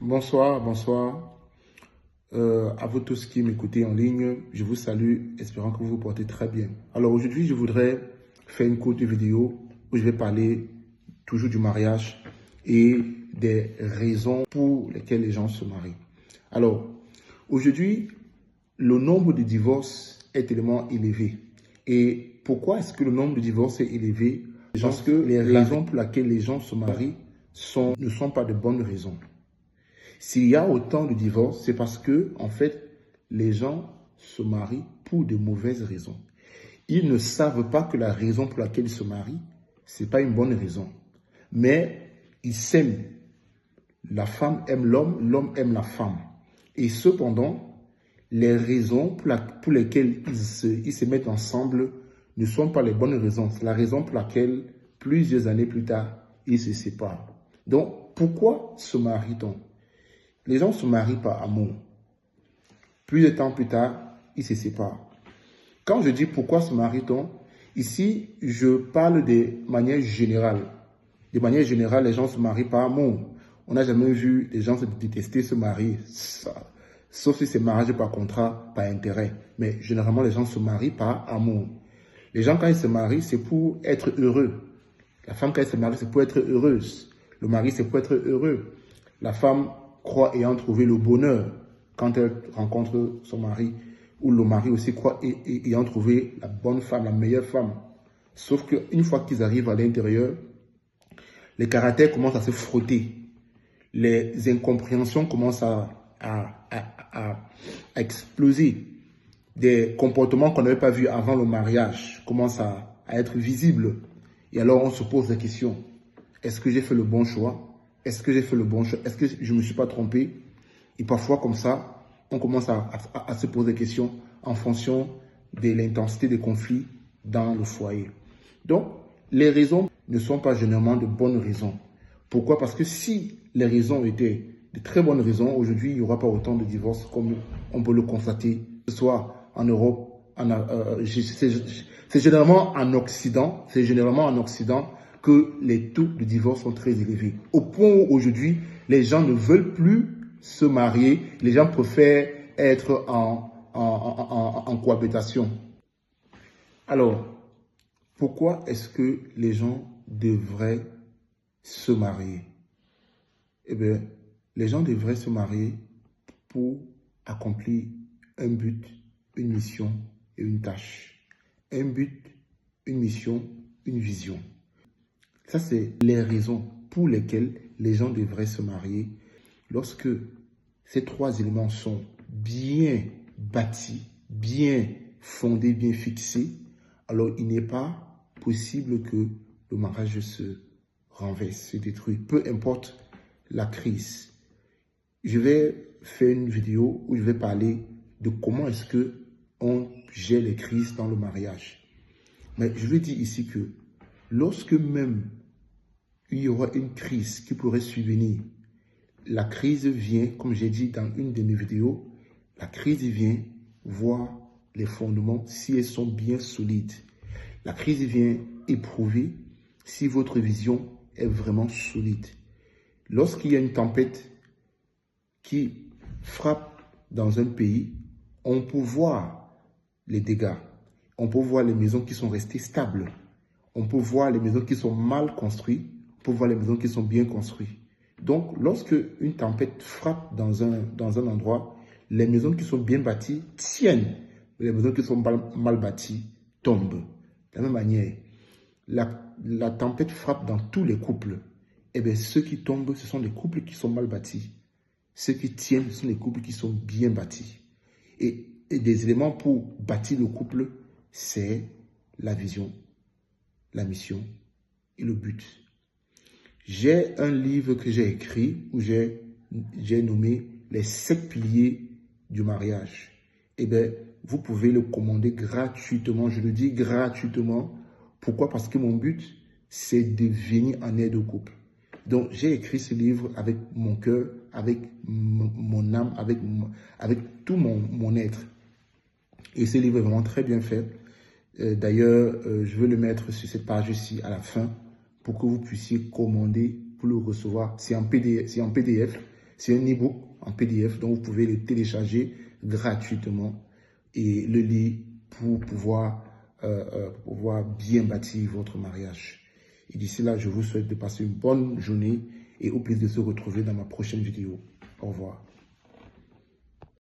Bonsoir, bonsoir. À vous tous qui m'écoutez en ligne, je vous salue, espérant que vous vous portez très bien. Alors aujourd'hui, je voudrais faire une courte vidéo où je vais parler toujours du mariage et des raisons pour lesquelles les gens se marient. Alors, aujourd'hui, le nombre de divorces est tellement élevé. Et pourquoi est-ce que le nombre de divorces est élevé? Parce que les raisons pour lesquelles les gens se marient ne sont pas de bonnes raisons. S'il y a autant de divorces, c'est parce que, en fait, les gens se marient pour de mauvaises raisons. Ils ne savent pas que la raison pour laquelle ils se marient, ce n'est pas une bonne raison. Mais ils s'aiment. La femme aime l'homme, l'homme aime la femme. Et cependant, les raisons pour lesquelles ils se mettent ensemble ne sont pas les bonnes raisons. C'est la raison pour laquelle, plusieurs années plus tard, ils se séparent. Donc, pourquoi se marie-t-on? Les gens se marient par amour. Plus de temps plus tard, ils se séparent. Quand je dis pourquoi se marie-t-on, ici, je parle de manière générale. De manière générale, les gens se marient par amour. On n'a jamais vu des gens se détester, se marier, sauf si c'est mariage par contrat, par intérêt. Mais généralement, les gens se marient par amour. Les gens, quand ils se marient, c'est pour être heureux. La femme, quand elle se marie, c'est pour être heureuse. Le mari, c'est pour être heureux. La femme croit ayant trouvé le bonheur quand elle rencontre son mari, ou le mari aussi croit ayant trouvé la bonne femme, la meilleure femme. Sauf qu'une fois qu'ils arrivent à l'intérieur, les caractères commencent à se frotter. Les incompréhensions commencent à exploser. Des comportements qu'on n'avait pas vus avant le mariage commencent à être visibles. Et alors on se pose la question, est-ce que j'ai fait le bon choix? Est-ce que j'ai fait le bon choix? Est-ce que je ne me suis pas trompé? Et parfois, comme ça, on commence à se poser des questions en fonction de l'intensité des conflits dans le foyer. Donc, les raisons ne sont pas généralement de bonnes raisons. Pourquoi? Parce que si les raisons étaient de très bonnes raisons, aujourd'hui, il n'y aura pas autant de divorces comme on peut le constater, que ce soit en Europe, c'est généralement en Occident, que les taux de divorce sont très élevés. Au point où aujourd'hui, les gens ne veulent plus se marier, les gens préfèrent être en cohabitation. Alors, pourquoi est-ce que les gens devraient se marier? Eh bien, les gens devraient se marier pour accomplir un but, une mission et une tâche. Un but, une mission, une vision. Ça, c'est les raisons pour lesquelles les gens devraient se marier. Lorsque ces trois éléments sont bien bâtis, bien fondés, bien fixés, alors il n'est pas possible que le mariage se renverse, se détruise, peu importe la crise. Je vais faire une vidéo où je vais parler de comment est-ce qu'on gère les crises dans le mariage. Mais je veux dire ici que lorsque même il y aura une crise qui pourrait survenir, la crise vient, comme j'ai dit dans une de mes vidéos, la crise vient voir les fondements si elles sont bien solides. La crise vient éprouver si votre vision est vraiment solide. Lorsqu'il y a une tempête qui frappe dans un pays, on peut voir les dégâts. On peut voir les maisons qui sont restées stables. On peut voir les maisons qui sont mal construites. On peut voir les maisons qui sont bien construites. Donc, lorsque une tempête frappe dans un endroit, les maisons qui sont bien bâties tiennent. Les maisons qui sont mal bâties tombent. De la même manière, la tempête frappe dans tous les couples. Eh bien, ceux qui tombent, ce sont les couples qui sont mal bâtis. Ceux qui tiennent, ce sont les couples qui sont bien bâtis. Et des éléments pour bâtir le couple, c'est la vision, la mission et le but. J'ai un livre que j'ai écrit où j'ai nommé les 7 piliers du mariage. Eh bien, vous pouvez le commander gratuitement. Je le dis gratuitement. Pourquoi? Parce que mon but, c'est de venir en aide au couple. Donc, j'ai écrit ce livre avec mon cœur, avec mon âme, avec tout mon être. Et ce livre est vraiment très bien fait. D'ailleurs, je vais le mettre sur cette page ici à la fin pour que vous puissiez commander pour le recevoir. C'est en PDF. C'est un e-book en PDF, donc vous pouvez le télécharger gratuitement et le lire pour pouvoir bien bâtir votre mariage. Et d'ici là, je vous souhaite de passer une bonne journée et au plaisir de se retrouver dans ma prochaine vidéo. Au revoir.